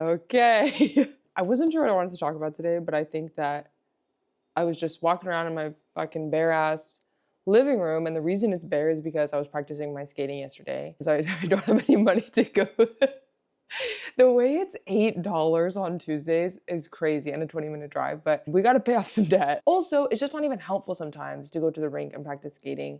Okay. I wasn't sure what I wanted to talk about today, but I think that I was just walking around in my fucking bare ass living room, and the reason it's bare is because I was practicing my skating yesterday. Because I don't have any money to go. The way it's $8 on Tuesdays is crazy and a 20-minute drive, but we gotta pay off some debt. Also, it's just not even helpful sometimes to go to the rink and practice skating,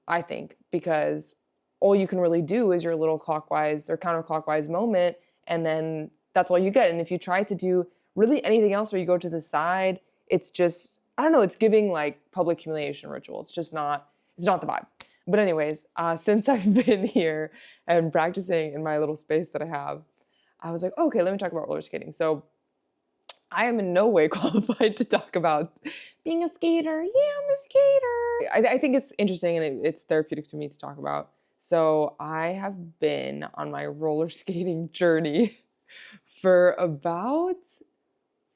I think, because all you can really do is your little clockwise or counterclockwise moment, and then that's all you get. And if you try to do really anything else where you go to the side, it's just, I don't know, it's giving like public humiliation ritual. It's not the vibe. But anyways, since I've been here and practicing in my little space that I have, I was like, okay, let me talk about roller skating. So I am in no way qualified to talk about being a skater. Yeah, I'm a skater. I think it's interesting and it's therapeutic to me to talk about. So I have been on my roller skating journey for about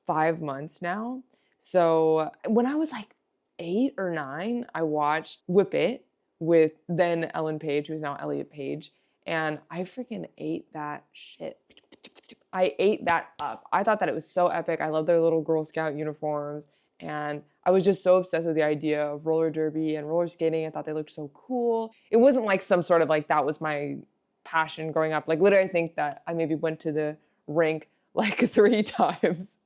5 months now. So when I was like 8 or 9, I watched Whip It with then Ellen Page, who's now Elliot Page, and I freaking ate that shit. I ate that up. I thought that it was so epic. I love their little Girl Scout uniforms. And I was just so obsessed with the idea of roller derby and roller skating. I thought they looked so cool. It wasn't like some sort of like that was my passion growing up. Like literally, I think that I maybe went to the rink like 3 times,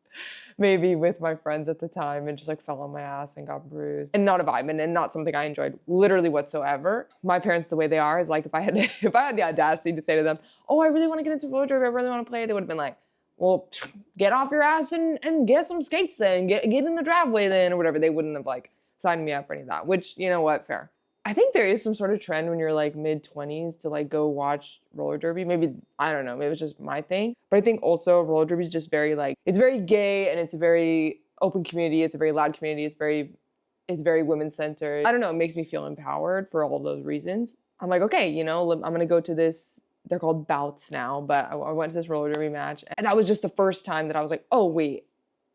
maybe with my friends at the time, and just like fell on my ass and got bruised. And not a vibe, and not something I enjoyed literally whatsoever. My parents, the way they are, is like if I had if I had the audacity to say to them, "Oh, I really want to get into roller derby, I really want to play," they would have been like, "Well, get off your ass and get some skates then, get in the driveway then," or whatever. They wouldn't have like signed me up for any of that, which, you know what, fair. I think there is some sort of trend when you're like mid-20s to like go watch roller derby. Maybe, I don't know, maybe it's just my thing. But I think also roller derby is just very like, it's very gay and it's a very open community. It's a very loud community. It's very women centered. I don't know, it makes me feel empowered for all of those reasons. I'm like, okay, you know, I'm gonna go to this, they're called bouts now, but I went to this roller derby match. And that was just the first time that I was like, oh wait,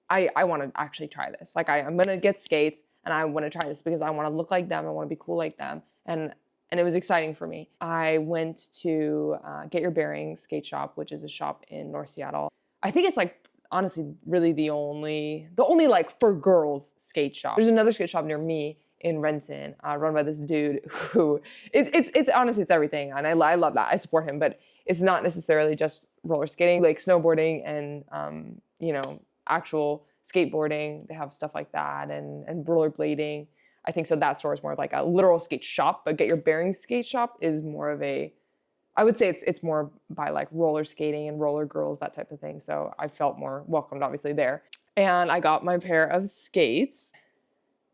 I want to actually try this. Like I'm gonna get skates and I want to try this because I want to look like them. I want to be cool like them. And it was exciting for me. I went to Get Your Bearings skate shop, which is a shop in North Seattle. I think it's like honestly really the only like for girls skate shop. There's another skate shop near me in Renton, run by this dude who it's honestly it's everything, and I love that. I support him, but it's not necessarily just roller skating, like snowboarding and you know, actual skateboarding. They have stuff like that and rollerblading. I think so that store is more of like a literal skate shop, but Get Your Bearings skate shop is more of a, I would say it's more by like roller skating and roller girls, that type of thing. So I felt more welcomed obviously there. And I got my pair of skates,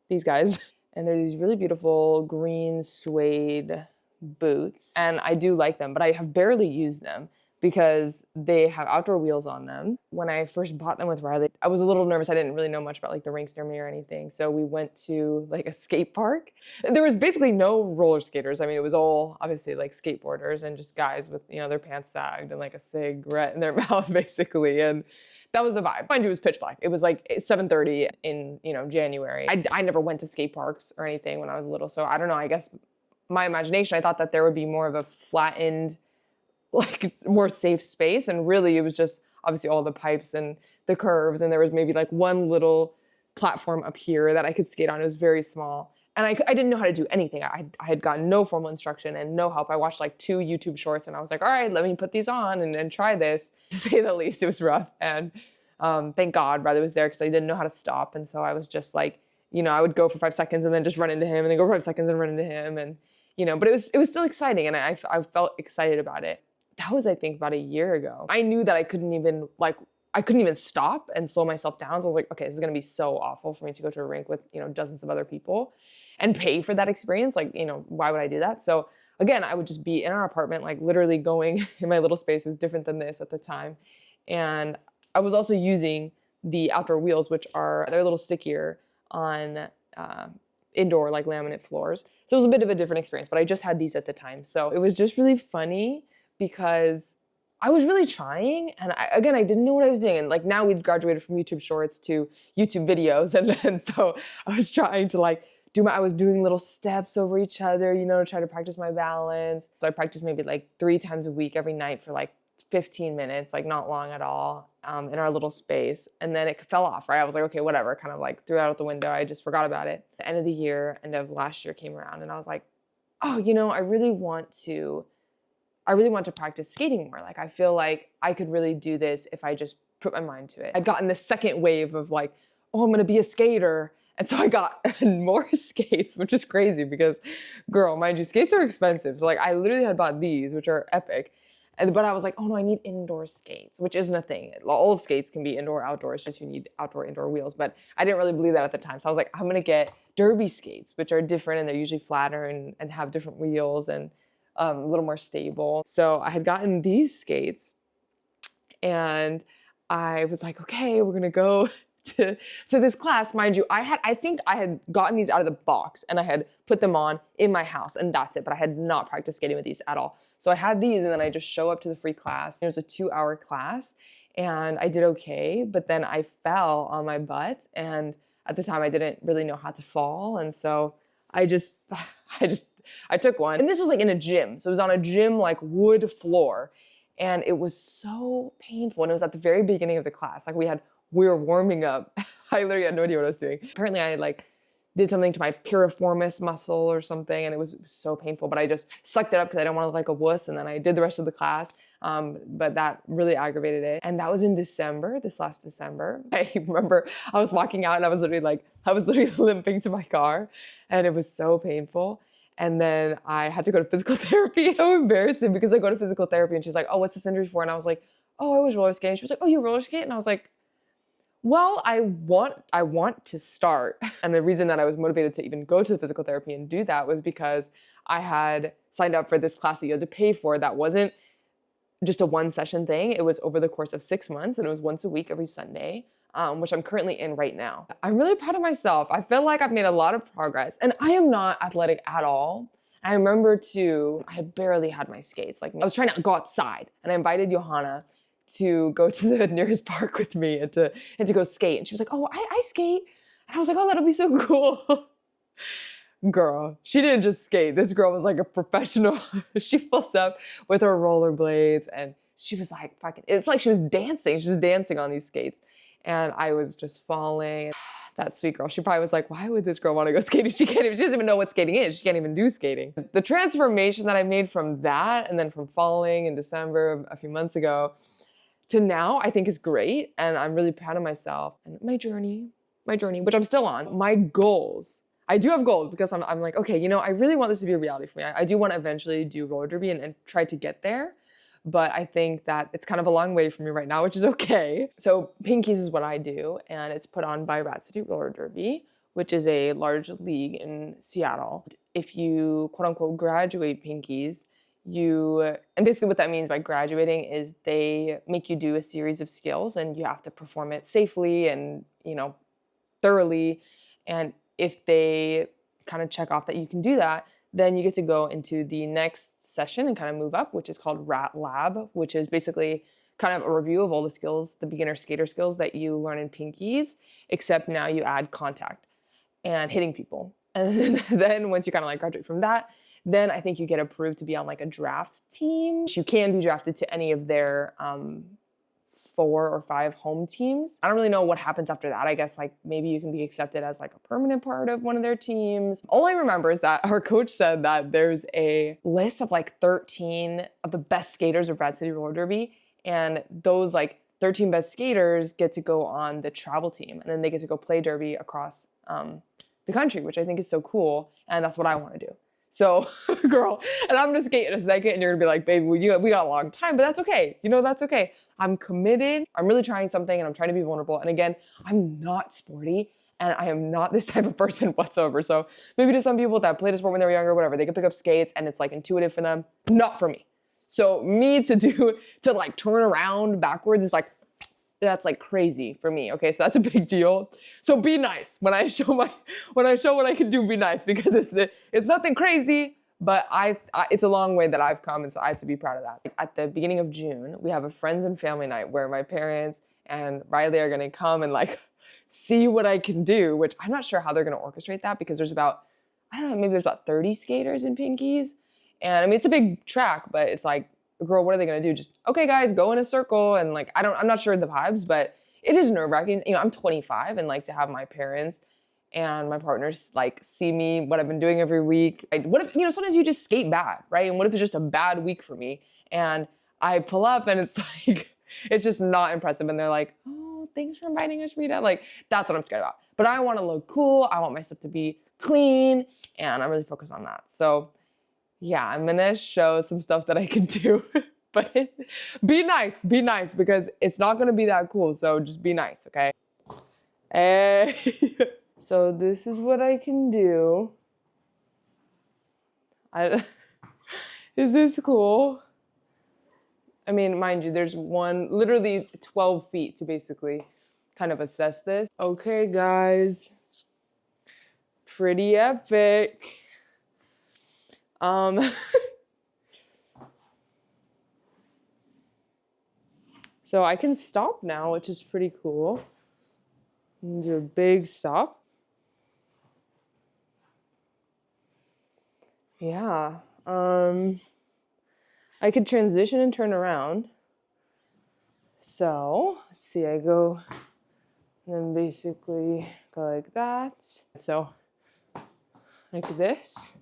these guys, and they're these really beautiful green suede boots. And I do like them, but I have barely used them because they have outdoor wheels on them. When I first bought them with Riley, I was a little nervous. I didn't really know much about like the rinks near me or anything. So we went to like a skate park. There was basically no roller skaters. I mean, it was all obviously like skateboarders and just guys with, you know, their pants sagged and like a cigarette in their mouth basically. And that was the vibe. Mind you, it was pitch black. It was like 7:30 in, you know, January. I never went to skate parks or anything when I was little. So I don't know, I guess my imagination, I thought that there would be more of a flattened, like more safe space. And really it was just obviously all the pipes and the curves. And there was maybe like one little platform up here that I could skate on. It was very small. And I didn't know how to do anything. I had gotten no formal instruction and no help. I watched like 2 YouTube shorts and I was like, all right, let me put these on and try this. To say the least, it was rough. And thank God Riley was there because I didn't know how to stop. And so I was just like, you know, I would go for 5 seconds and then just run into him and then go for 5 seconds and run into him. And, you know, but it was still exciting. And I felt excited about it. That was, I think, about a year ago. I knew that I couldn't even stop and slow myself down. So I was like, okay, this is gonna be so awful for me to go to a rink with, you know, dozens of other people and pay for that experience. Like, you know, why would I do that? So again, I would just be in our apartment, like literally going in my little space. It was different than this at the time. And I was also using the outdoor wheels, which are, they're a little stickier on indoor like laminate floors. So it was a bit of a different experience, but I just had these at the time. So it was just really funny because I was really trying, and I didn't know what I was doing. And like now we've graduated from YouTube Shorts to YouTube videos, and so I was trying to like I was doing little steps over each other, you know, to try to practice my balance. So I practiced maybe like 3 times a week every night for like 15 minutes, like not long at all, in our little space. And then it fell off, right? I was like, okay, whatever, kind of like threw it out the window. I just forgot about it. The end of the year, end of last year came around and I was like, oh, I really want to practice skating more. Like, I feel like I could really do this if I just put my mind to it. I'd gotten the second wave of like, oh, I'm gonna be a skater. And so I got more skates, which is crazy because, girl, mind you, skates are expensive. So like I literally had bought these, which are epic. But I was like, oh no, I need indoor skates, which isn't a thing. All skates can be indoor, outdoor. It's just you need outdoor, indoor wheels. But I didn't really believe that at the time. So I was like, I'm gonna get derby skates, which are different and they're usually flatter and have different wheels and a little more stable. So I had gotten these skates and I was like, okay, we're gonna go to this class. Mind you, I think I had gotten these out of the box and I had put them on in my house and that's it, but I had not practiced skating with these at all. So I had these and then I just show up to the free class. It was a 2-hour class and I did okay, but then I fell on my butt and at the time I didn't really know how to fall. And so I took one. And this was like in a gym. So it was on a gym like wood floor and it was so painful. And it was at the very beginning of the class. Like we were warming up. I literally had no idea what I was doing. Apparently I like did something to my piriformis muscle or something and it was so painful, but I just sucked it up because I didn't want to look like a wuss. And then I did the rest of the class. But that really aggravated it. And that was in December, this last December. I remember I was walking out and I was literally limping to my car and it was so painful. And then I had to go to physical therapy. So embarrassing because I go to physical therapy and she's like, oh, what's this injury for? And I was like, oh, I was roller skating. She was like, oh, you roller skate? And I was like, well, I want to start. And the reason that I was motivated to even go to the physical therapy and do that was because I had signed up for this class that you had to pay for that wasn't just a one session thing. It was over the course of 6 months and it was once a week every Sunday, which I'm currently in right now. I'm really proud of myself. I feel like I've made a lot of progress and I am not athletic at all. I remember too, I had barely had my skates. Like I was trying to go outside and I invited Johanna to go to the nearest park with me and to go skate. And she was like, oh, I skate. And I was like, oh, that'll be so cool. Girl, she didn't just skate. This girl was like a professional. She pulls up with her rollerblades and she was like, fucking, it's like she was dancing. She was dancing on these skates. And I was just falling. That sweet girl, she probably was like, why would this girl want to go skating? She doesn't even know what skating is. She can't even do skating. The transformation that I made from that and then from falling in December a few months ago to now, I think is great. And I'm really proud of myself and my journey, which I'm still on. My goals, I do have goals because I'm like, okay, I really want this to be a reality for me. I do want to eventually do roller derby and try to get there. But I think that it's kind of a long way for me right now, which is okay. So Pinkies is what I do, and it's put on by Rat City Roller Derby, which is a large league in Seattle. If you quote unquote graduate Pinkies, and basically what that means by graduating is they make you do a series of skills and you have to perform it safely and, thoroughly. And if they kind of check off that you can do that, then you get to go into the next session and kind of move up, which is called Rat Lab, which is basically kind of a review of all the skills, the beginner skater skills that you learn in Pinkies, except now you add contact and hitting people. And then once you kind of like graduate from that, then I think you get approved to be on like a draft team. You can be drafted to any of their 4 or 5 home teams. I don't really know what happens after that. I guess like maybe you can be accepted as like a permanent part of one of their teams. All I remember is that our coach said that there's a list of like 13 of the best skaters of Rat City Roller Derby. And those like 13 best skaters get to go on the travel team. And then they get to go play derby across the country, which I think is so cool. And that's what I want to do. So, girl, and I'm gonna skate in a second and you're gonna be like, baby, we got a long time, but that's okay. That's okay. I'm committed. I'm really trying something and I'm trying to be vulnerable. And again, I'm not sporty and I am not this type of person whatsoever. So maybe to some people that played a sport when they were younger, whatever, they can pick up skates and it's like intuitive for them. Not for me. So me to like turn around backwards is like, that's like crazy for me. Okay, so that's a big deal. So be nice when I show what I can do. Be nice because it's nothing crazy, but it's a long way that I've come, and so I have to be proud of that. At the beginning of June, we have a friends and family night where my parents and Riley are gonna come and like see what I can do. Which I'm not sure how they're gonna orchestrate that because there's about, I don't know, maybe there's about 30 skaters in Pinkies, and I mean it's a big track, but it's like girl, what are they gonna do? Just, okay guys, go in a circle. And like, I'm not sure the vibes, but it is nerve-wracking. You know, I'm 25 and like to have my parents and my partners like see me, what I've been doing every week. What if, you know, sometimes you just skate bad, right? And what if it's just a bad week for me? And I pull up and it's like, it's just not impressive. And they're like, oh, thanks for inviting us, Rita. Like, that's what I'm scared about. But I want to look cool. I want my stuff to be clean. And I'm really focused on that. So yeah, I'm gonna show some stuff that I can do. But be nice, because it's not gonna be that cool. So just be nice, okay? Hey. So this is what I can do. Is this cool? I mean, mind you, there's literally 12 feet to basically kind of assess this. Okay, guys. Pretty epic. So I can stop now, which is pretty cool. And do a big stop. Yeah. I could transition and turn around. So let's see, I go and then basically go like that. So like this.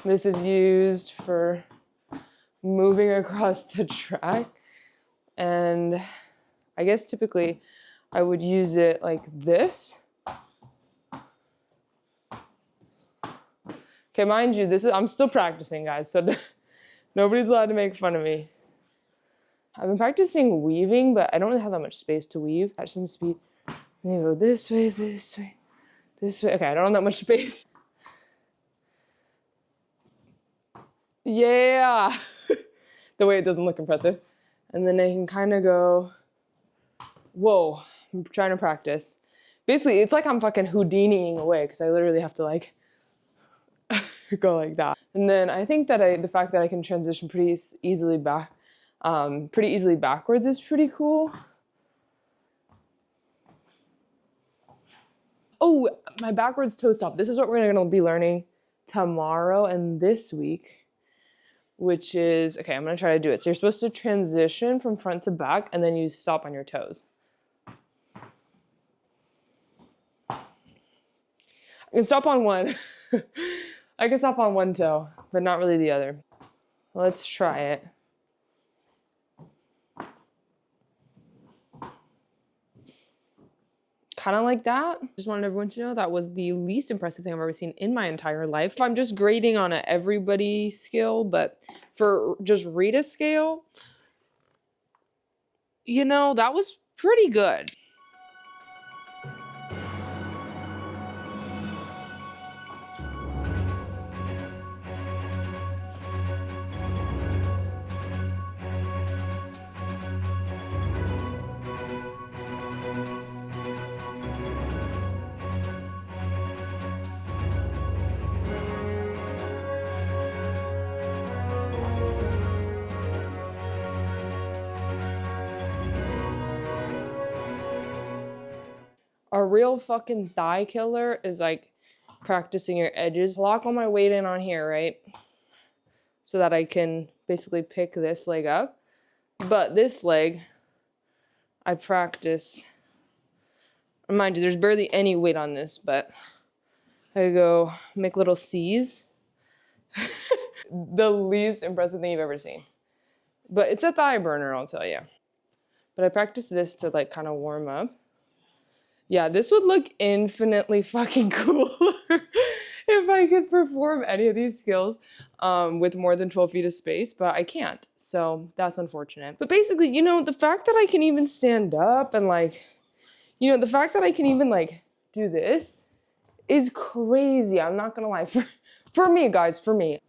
This is used for moving across the track. And I guess typically I would use it like this. Okay, mind you, I'm still practicing, guys, so nobody's allowed to make fun of me. I've been practicing weaving, but I don't really have that much space to weave at some speed. And you go this way, this way, this way. Okay, I don't have that much space. Yeah. The way it doesn't look impressive. And then I can kind of go, whoa, I'm trying to practice. Basically, it's like I'm fucking Houdiniing away because I literally have to like go like that. And then I think that the fact that I can transition pretty easily backwards is pretty cool. Oh, my backwards toe stop. This is what we're gonna be learning tomorrow and this week, which is, okay, I'm gonna try to do it. So you're supposed to transition from front to back and then you stop on your toes. I can stop on one. I can stop on one toe, but not really the other. Let's try it. Kind of like that. Just wanted everyone to know that was the least impressive thing I've ever seen in my entire life. I'm just grading on an everybody scale, but for just Rita scale, you know, that was pretty good. A real fucking thigh killer is like practicing your edges. Lock all my weight in on here, right? So that I can basically pick this leg up. But this leg, I practice. Mind you, there's barely any weight on this, but I go make little C's. The least impressive thing you've ever seen. But it's a thigh burner, I'll tell you. But I practice this to like kind of warm up. Yeah, this would look infinitely fucking cool if I could perform any of these skills with more than 12 feet of space, but I can't. So that's unfortunate. But basically, you know, the fact that I can even stand up and like, you know, the fact that I can even like do this is crazy. I'm not gonna lie. For me, guys, for me.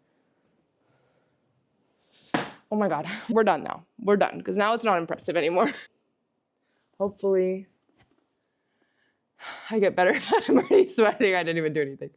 Oh my God, we're done now. We're done, because now it's not impressive anymore. Hopefully I get better. I'm already sweating. I didn't even do anything.